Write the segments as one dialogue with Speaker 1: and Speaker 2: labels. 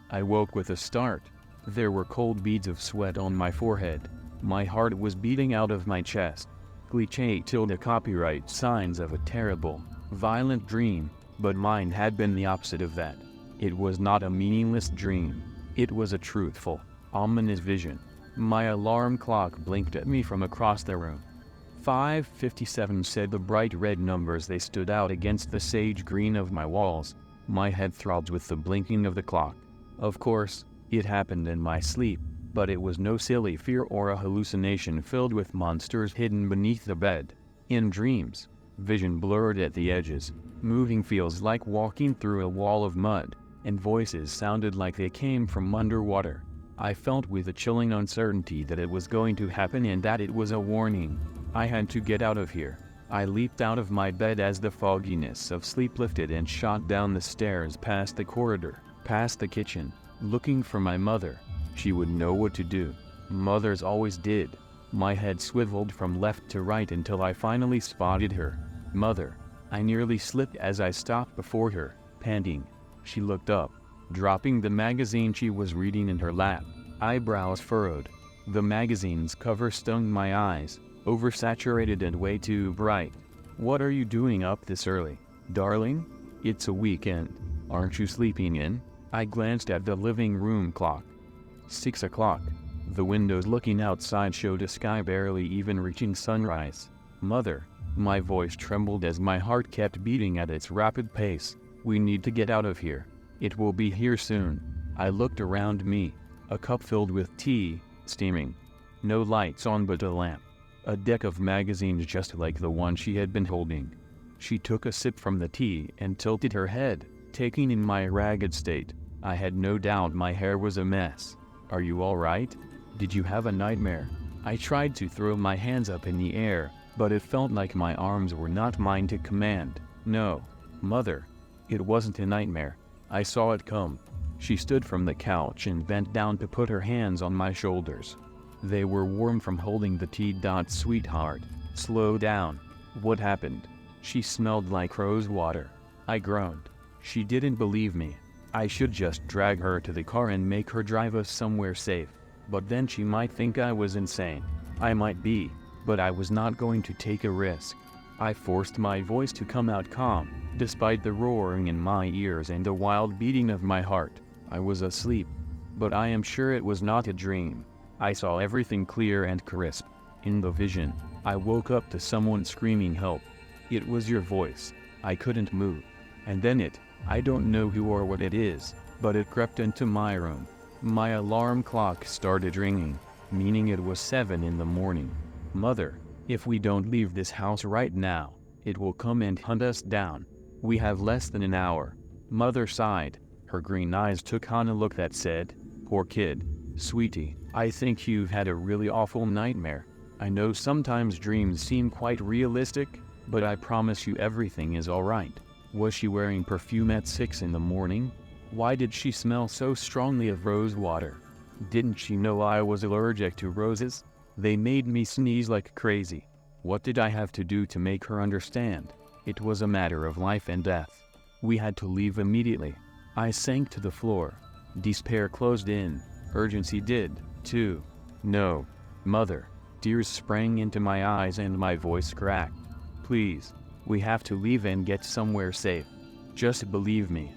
Speaker 1: I woke with a start. There were cold beads of sweat on my forehead. My heart was beating out of my chest. Cliché tilde copyright signs of a terrible, violent dream, but mine had been the opposite of that. It was not a meaningless dream. It was a truthful, ominous vision. My alarm clock blinked at me from across the room. 5:57 said the bright red numbers. They stood out against the sage green of my walls. My head throbbed with the blinking of the clock. Of course, it happened in my sleep, but it was no silly fear or a hallucination filled with monsters hidden beneath the bed. In dreams, vision blurred at the edges, moving feels like walking through a wall of mud, and voices sounded like they came from underwater. I felt with a chilling uncertainty that it was going to happen and that it was a warning. I had to get out of here. I leaped out of my bed as the fogginess of sleep lifted and shot down the stairs past the corridor, past the kitchen, looking for my mother. She would know what to do. Mothers always did. My head swiveled from left to right until I finally spotted her. Mother. I nearly slipped as I stopped before her, panting. She looked up, dropping the magazine she was reading in her lap, eyebrows furrowed. The magazine's cover stung my eyes, oversaturated and way too bright. "What are you doing up this early, darling? It's a weekend. Aren't you sleeping in?" I glanced at the living room clock. 6 o'clock. The windows looking outside showed a sky barely even reaching sunrise. "Mother." My voice trembled as my heart kept beating at its rapid pace. "We need to get out of here. It will be here soon." I looked around me. A cup filled with tea, steaming. No lights on but a lamp. A deck of magazines just like the one she had been holding. She took a sip from the tea and tilted her head, taking in my ragged state. I had no doubt my hair was a mess. "Are you all right? Did you have a nightmare?" I tried to throw my hands up in the air, but it felt like my arms were not mine to command. "No, Mother. It wasn't a nightmare. I saw it come." She stood from the couch and bent down to put her hands on my shoulders. They were warm from holding the tea. "Sweetheart, slow down. What happened?" "She smelled like rose water." I groaned. She didn't believe me. I should just drag her to the car and make her drive us somewhere safe. But then she might think I was insane. I might be, but I was not going to take a risk. I forced my voice to come out calm, despite the roaring in my ears and the wild beating of my heart. I was asleep, but I am sure it was not a dream. I saw everything clear and crisp. In the vision, I woke up to someone screaming help. It was your voice. I couldn't move. And then I don't know who or what it is, but it crept into my room. My alarm clock started ringing, meaning it was 7 in the morning. "Mother, if we don't leave this house right now, it will come and hunt us down. We have less than an hour." Mother sighed. Her green eyes took on a look that said, "Poor kid. Sweetie, I think you've had a really awful nightmare. I know sometimes dreams seem quite realistic, but I promise you everything is alright." Was she wearing perfume at 6 in the morning? Why did she smell so strongly of rose water? Didn't she know I was allergic to roses? They made me sneeze like crazy. What did I have to do to make her understand? It was a matter of life and death. We had to leave immediately. I sank to the floor. Despair closed in. Urgency did, too. "No, Mother." Tears sprang into my eyes and my voice cracked. "Please. We have to leave and get somewhere safe. Just believe me.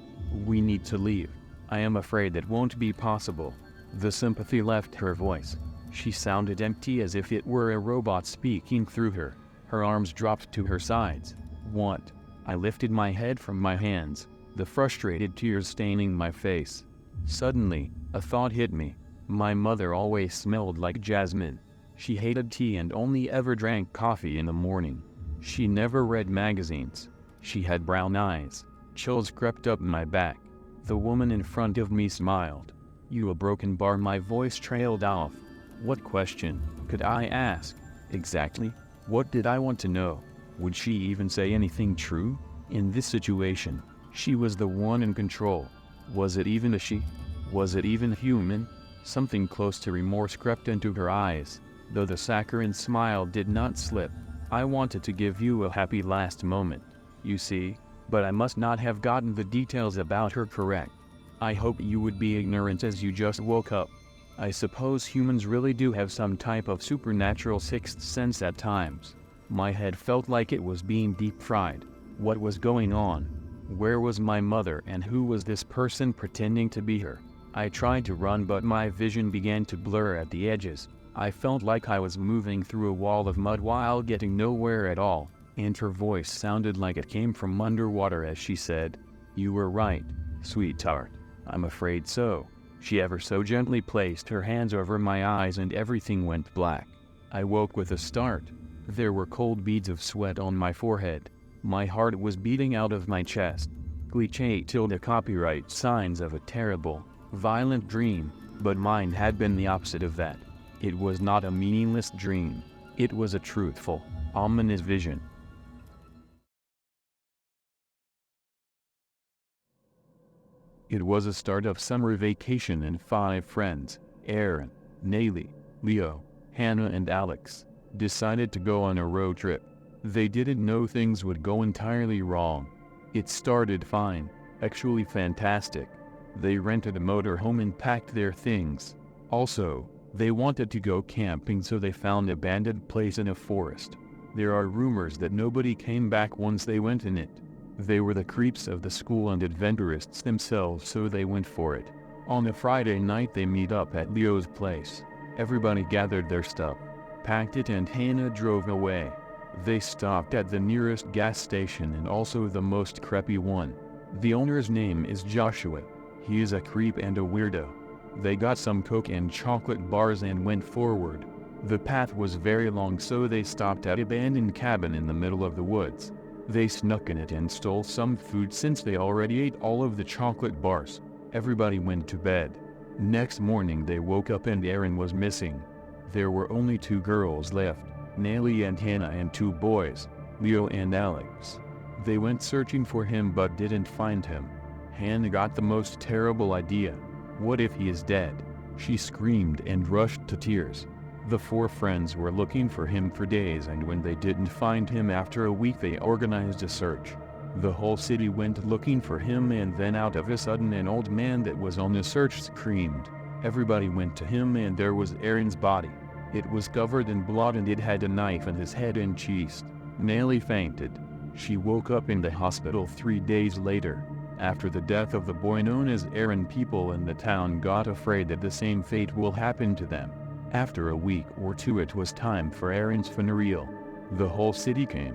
Speaker 1: We need to leave. I am afraid that won't be possible." The sympathy left her voice. She sounded empty as if it were a robot speaking through her. Her arms dropped to her sides. "What?" I lifted my head from my hands, the frustrated tears staining my face. Suddenly, a thought hit me. My mother always smelled like jasmine. She hated tea and only ever drank coffee in the morning. She never read magazines. She had brown eyes. Chills crept up my back. The woman in front of me smiled. "You a broken bar?" My voice trailed off. What question could I ask? Exactly. What did I want to know? Would she even say anything true? In this situation, she was the one in control. Was it even a she? Was it even human? Something close to remorse crept into her eyes, though the saccharine smile did not slip. "I wanted to give you a happy last moment, you see, but I must not have gotten the details about her correct. I hope you would be ignorant as you just woke up. I suppose humans really do have some type of supernatural sixth sense at times. My head felt like it was being deep fried. What was going on? Where was my mother and who was this person pretending to be her? I tried to run but my vision began to blur at the edges. I felt like I was moving through a wall of mud while getting nowhere at all, and her voice sounded like it came from underwater as she said, "You were right, sweetheart. I'm afraid so." She ever so gently placed her hands over my eyes and everything went black. I woke with a start. There were cold beads of sweat on my forehead. My heart was beating out of my chest. Cliché tilde copyright signs of a terrible, violent dream, but mine had been the opposite of that. It was not a meaningless dream. It was a truthful, ominous vision. It was a start of summer vacation and 5 friends, Aaron, Nayli, Leo, Hannah and Alex, decided to go on a road trip. They didn't know things would go entirely wrong. It started fine, actually fantastic. They rented a motorhome and packed their things. Also, they wanted to go camping so they found an abandoned place in a forest. There are rumors that nobody came back once they went in it. They were the creeps of the school and adventurists themselves, so they went for it. On a Friday night they meet up at Leo's place. Everybody gathered their stuff, packed it and Hannah drove away. They stopped at the nearest gas station and also the most creepy one. The owner's name is Joshua. He is a creep and a weirdo. They got some Coke and chocolate bars and went forward. The path was very long, so they stopped at an abandoned cabin in the middle of the woods. They snuck in it and stole some food since they already ate all of the chocolate bars. Everybody went to bed. Next morning they woke up and Aaron was missing. There were only 2 girls left, Nayli and Hannah, and 2 boys, Leo and Alex. They went searching for him but didn't find him. Hannah got the most terrible idea. What if he is dead? She screamed and rushed to tears. The 4 friends were looking for him for days, and when they didn't find him after a week they organized a search. The whole city went looking for him, and then out of a sudden an old man that was on the search screamed. Everybody went to him and there was Aaron's body. It was covered in blood and it had a knife in his head and chest. Nayli fainted. She woke up in the hospital 3 days later. After the death of the boy known as Aaron, people in the town got afraid that the same fate will happen to them. After a week or 2 it was time for Aaron's funeral. The whole city came.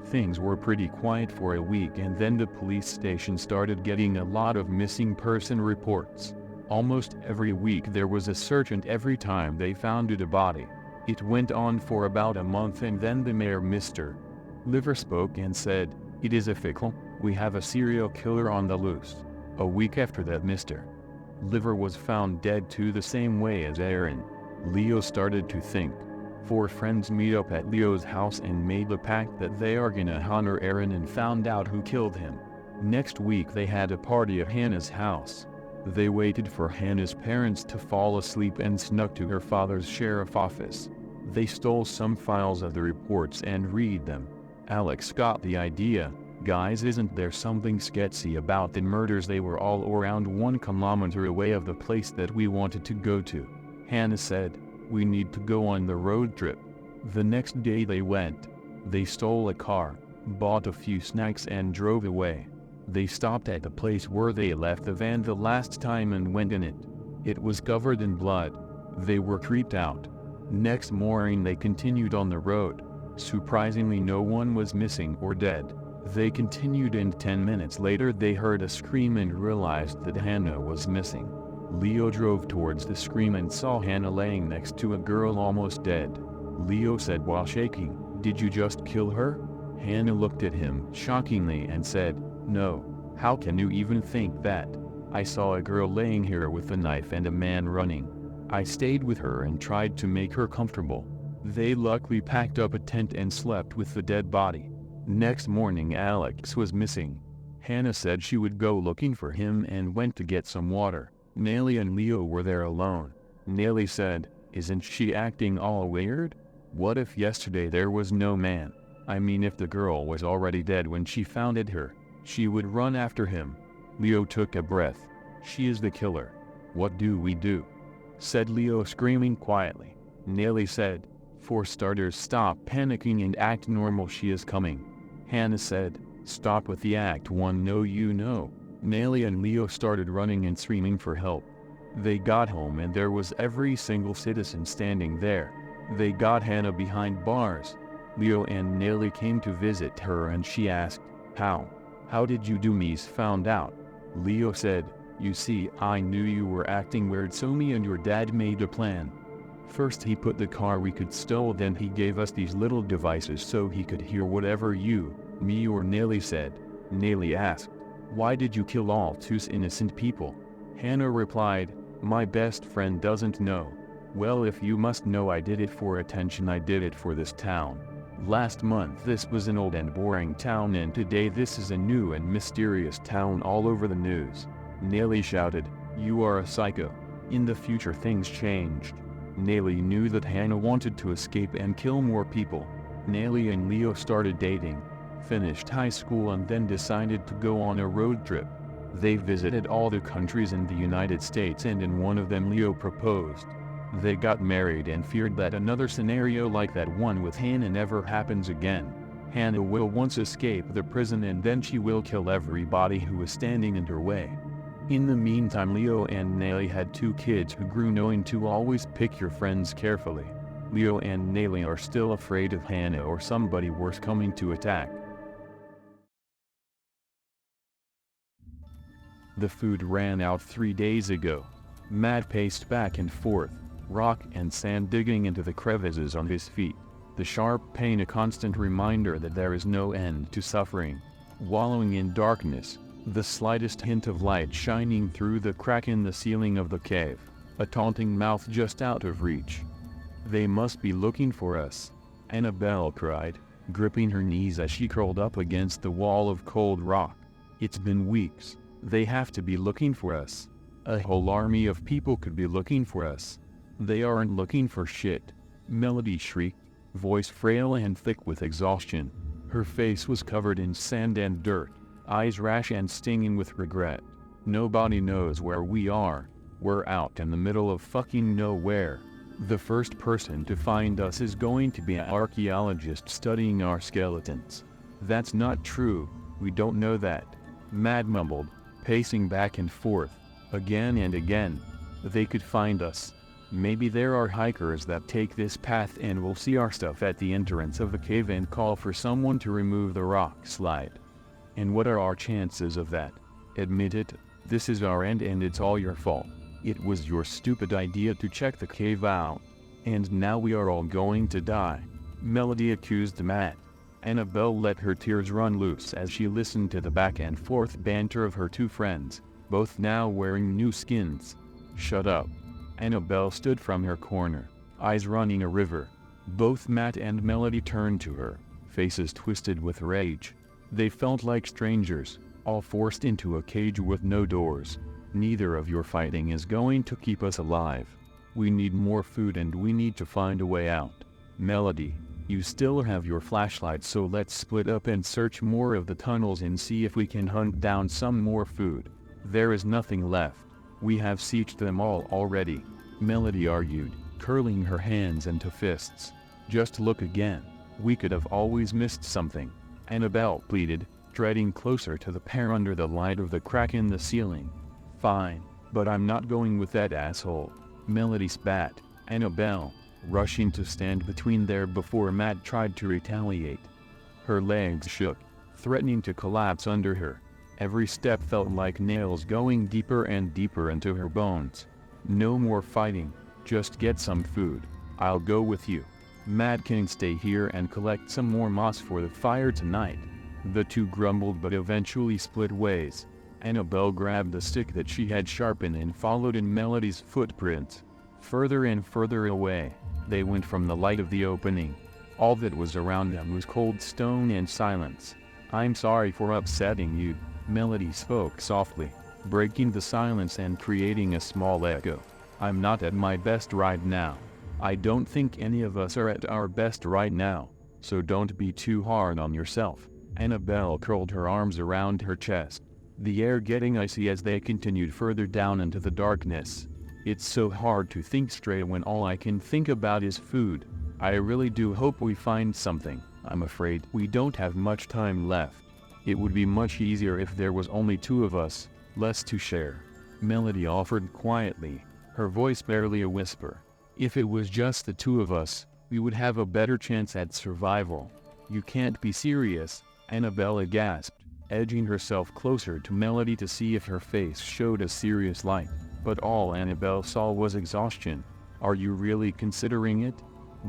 Speaker 1: Things were pretty quiet for a week, and then the police station started getting a lot of missing person reports. Almost every week there was a search, and every time they found a body. It went on for about a month, and then the mayor, Mr. Liver, spoke and said, "It is official, we have a serial killer on the loose." A week after that, Mr. Liver was found dead too, the same way as Aaron. Leo started to think. 4 friends meet up at Leo's house and made a pact that they are gonna honor Aaron and found out who killed him. Next week they had a party at Hannah's house. They waited for Hannah's parents to fall asleep and snuck to her father's sheriff office. They stole some files of the reports and read them. Alex got the idea. "Guys, isn't there something sketchy about the murders? They were all around 1 kilometer away of the place that we wanted to go to." Hannah said, "We need to go on the road trip." The next day they went. They stole a car, bought a few snacks and drove away. They stopped at the place where they left the van the last time and went in it. It was covered in blood. They were creeped out. Next morning they continued on the road. Surprisingly, no one was missing or dead. They continued, and 10 minutes later they heard a scream and realized that Hannah was missing. Leo drove towards the scream and saw Hannah laying next to a girl almost dead. Leo said while shaking, "Did you just kill her?" Hannah looked at him shockingly and said, "No, how can you even think that? I saw a girl laying here with a knife and a man running. I stayed with her and tried to make her comfortable. They luckily packed up a tent and slept with the dead body." Next morning Alex was missing. Hannah said she would go looking for him and went to get some water. Nayli and Leo were there alone. Nayli said, "Isn't she acting all weird? What if yesterday there was no man? I mean, if the girl was already dead when she found her, she would run after him." Leo took a breath. She is the killer. What do we do? Said Leo, screaming quietly. Nelly said, for starters, stop panicking and act normal, she is coming. Hannah said, stop with the act one, no you know. Nelly and Leo started running and screaming for help. They got home and there was every single citizen standing there. They got Hannah behind bars. Leo and Nelly came to visit her and she asked, How did you do? Mies found out. Leo said, you see, I knew you were acting weird, so me and your dad made a plan. First he put the car we could steal, then he gave us these little devices so he could hear whatever you, me or Nelly said. Nelly asked, why did you kill all those innocent people? Hannah replied, my best friend doesn't know. Well, if you must know, I did it for attention, I did it for this town. Last month this was an old and boring town, and today this is a new and mysterious town all over the news. Nelly shouted, you are a psycho. In the future things changed. Nelly knew that Hannah wanted to escape and kill more people. Nelly and Leo started dating, finished high school, and then decided to go on a road trip. They visited all the countries in the United States, and in one of them Leo proposed. They got married and feared that another scenario like that one with Hannah never happens again. Hannah will once escape the prison and then she will kill everybody who is standing in her way. In the meantime, Leo and Nelly had 2 kids who grew knowing to always pick your friends carefully. Leo and Nelly are still afraid of Hannah or somebody worse coming to attack. The food ran out 3 days ago. Matt paced back and forth, rock and sand digging into the crevices on his feet. The sharp pain a constant reminder that there is no end to suffering. Wallowing in darkness, the slightest hint of light shining through the crack in the ceiling of the cave, a taunting mouth just out of reach. They must be looking for us, Annabelle cried, gripping her knees as she curled up against the wall of cold rock. It's been weeks. They have to be looking for us. A whole army of people could be looking for us. They aren't looking for shit, Melody shrieked, voice frail and thick with exhaustion. Her face was covered in sand and dirt, eyes rash and stinging with regret. Nobody knows where we are. We're out in the middle of fucking nowhere. The first person to find us is going to be an archaeologist studying our skeletons. That's not true, we don't know that, Matt mumbled, pacing back and forth, again and again. They could find us. Maybe there are hikers that take this path and will see our stuff at the entrance of the cave and call for someone to remove the rock slide. And what are our chances of that? Admit it, this is our end and it's all your fault. It was your stupid idea to check the cave out. And now we are all going to die, Melody accused Matt. Annabelle let her tears run loose as she listened to the back and forth banter of her 2 friends, both now wearing new skins. Shut up. Annabelle stood from her corner, eyes running a river. Both Matt and Melody turned to her, faces twisted with rage. They felt like strangers, all forced into a cage with no doors. Neither of your fighting is going to keep us alive. We need more food and we need to find a way out. Melody, you still have your flashlight, so let's split up and search more of the tunnels and see if we can hunt down some more food. There is nothing left. We have sieged them all already, Melody argued, curling her hands into fists. Just look again. We could have always missed something, Annabelle pleaded, treading closer to the pair under the light of the crack in the ceiling. Fine, but I'm not going with that asshole, Melody spat. Annabelle, rushing to stand between there before Matt tried to retaliate. Her legs shook, threatening to collapse under her. Every step felt like nails going deeper and deeper into her bones. No more fighting, just get some food. I'll go with you. Matt can stay here and collect some more moss for the fire tonight. The 2 grumbled but eventually split ways. Annabelle grabbed the stick that she had sharpened and followed in Melody's footprints. Further and further away, they went from the light of the opening. All that was around them was cold stone and silence. I'm sorry for upsetting you, Melody spoke softly, breaking the silence and creating a small echo. I'm not at my best right now. I don't think any of us are at our best right now, so don't be too hard on yourself. Annabelle curled her arms around her chest. the air getting icy as they continued further down into the darkness. It's so hard to think straight when all I can think about is food. I really do hope we find something. I'm afraid we don't have much time left. It would be much easier if there was only two of us, less to share. Melody offered quietly, her voice barely a whisper. If it was just the two of us, we would have a better chance at survival. You can't be serious, Annabella gasped, edging herself closer to Melody to see if her face showed a serious light. But all Annabelle saw was exhaustion. Are you really considering it?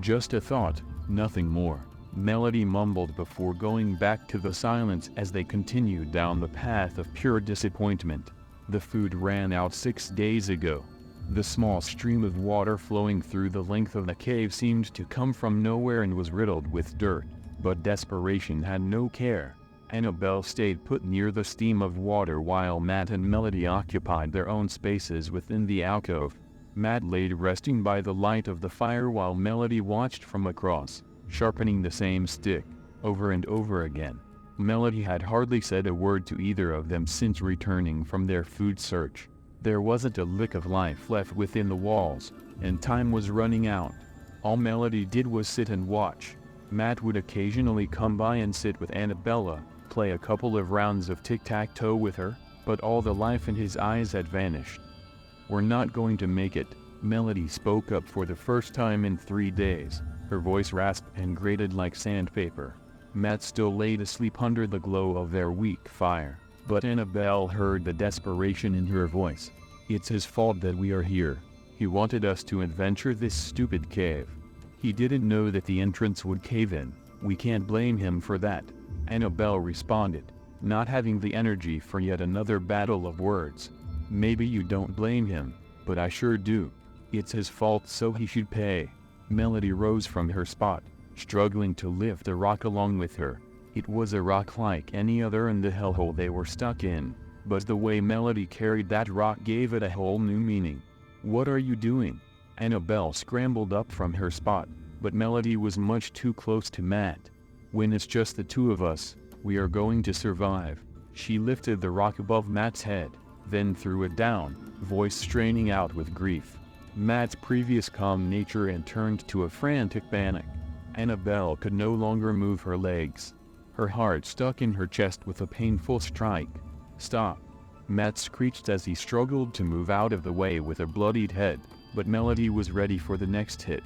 Speaker 1: Just a thought, nothing more, Melody mumbled before going back to the silence as they continued down the path of pure disappointment. The food ran out 6 days ago. The small stream of water flowing through the length of the cave seemed to come from nowhere and was riddled with dirt, but desperation had no care. Annabelle stayed put near the stream of water while Matt and Melody occupied their own spaces within the alcove. Matt laid resting by the light of the fire while Melody watched from across, sharpening the same stick, over and over again. Melody had hardly said a word to either of them since returning from their food search. There wasn't a lick of life left within the walls, and time was running out. All Melody did was sit and watch. Matt would occasionally come by and sit with Annabella, play a couple of rounds of tic-tac-toe with her, but all the life in his eyes had vanished. We're not going to make it, Melody spoke up for the first time in 3 days, her voice rasped and grated like sandpaper. Matt still laid asleep under the glow of their weak fire, but Annabelle heard the desperation in her voice. It's his fault that we are here. He wanted us to adventure this stupid cave. He didn't know that the entrance would cave in. We can't blame him for that, Annabelle responded, not having the energy for yet another battle of words. Maybe you don't blame him, but I sure do. It's his fault, so he should pay. Melody rose from her spot, struggling to lift the rock along with her. It was a rock like any other in the hellhole they were stuck in, but the way Melody carried that rock gave it a whole new meaning. What are you doing? Annabelle scrambled up from her spot, but Melody was much too close to Matt. When it's just the two of us, we are going to survive. She lifted the rock above Matt's head, then threw it down, voice straining out with grief. Matt's previous calm nature had turned to a frantic panic. Annabelle could no longer move her legs. Her heart stuck in her chest with a painful strike. Stop! Matt screeched as he struggled to move out of the way with a bloodied head, but Melody was ready for the next hit.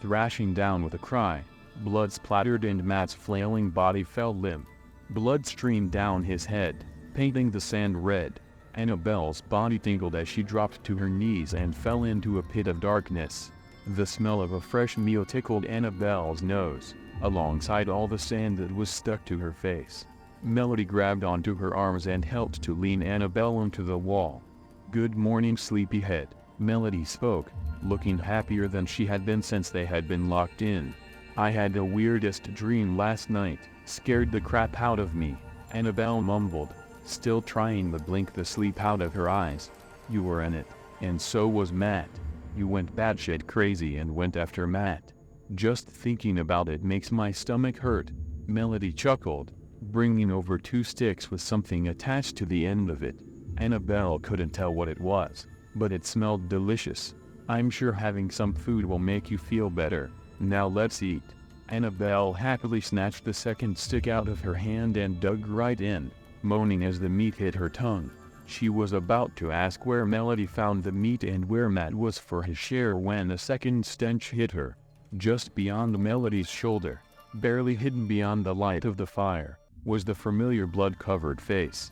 Speaker 1: Thrashing down with a cry, blood splattered and Matt's flailing body fell limp. Blood streamed down his head, painting the sand red. Annabelle's body tingled as she dropped to her knees and fell into a pit of darkness. The smell of a fresh meal tickled Annabelle's nose, alongside all the sand that was stuck to her face. Melody grabbed onto her arms and helped to lean Annabelle onto the wall. "Good morning, sleepyhead," Melody spoke, looking happier than she had been since they had been locked in. "I had the weirdest dream last night, scared the crap out of me," Annabelle mumbled, still trying to blink the sleep out of her eyes. "You were in it, and so was Matt. You went batshit crazy and went after Matt. Just thinking about it makes my stomach hurt," Melody chuckled, bringing over 2 sticks with something attached to the end of it. Annabelle couldn't tell what it was, but it smelled delicious. "I'm sure having some food will make you feel better. Now let's eat." Annabelle happily snatched the second stick out of her hand and dug right in, moaning as the meat hit her tongue. She was about to ask where Melody found the meat and where Matt was for his share when a second stench hit her. Just beyond Melody's shoulder, barely hidden beyond the light of the fire, was the familiar blood-covered face.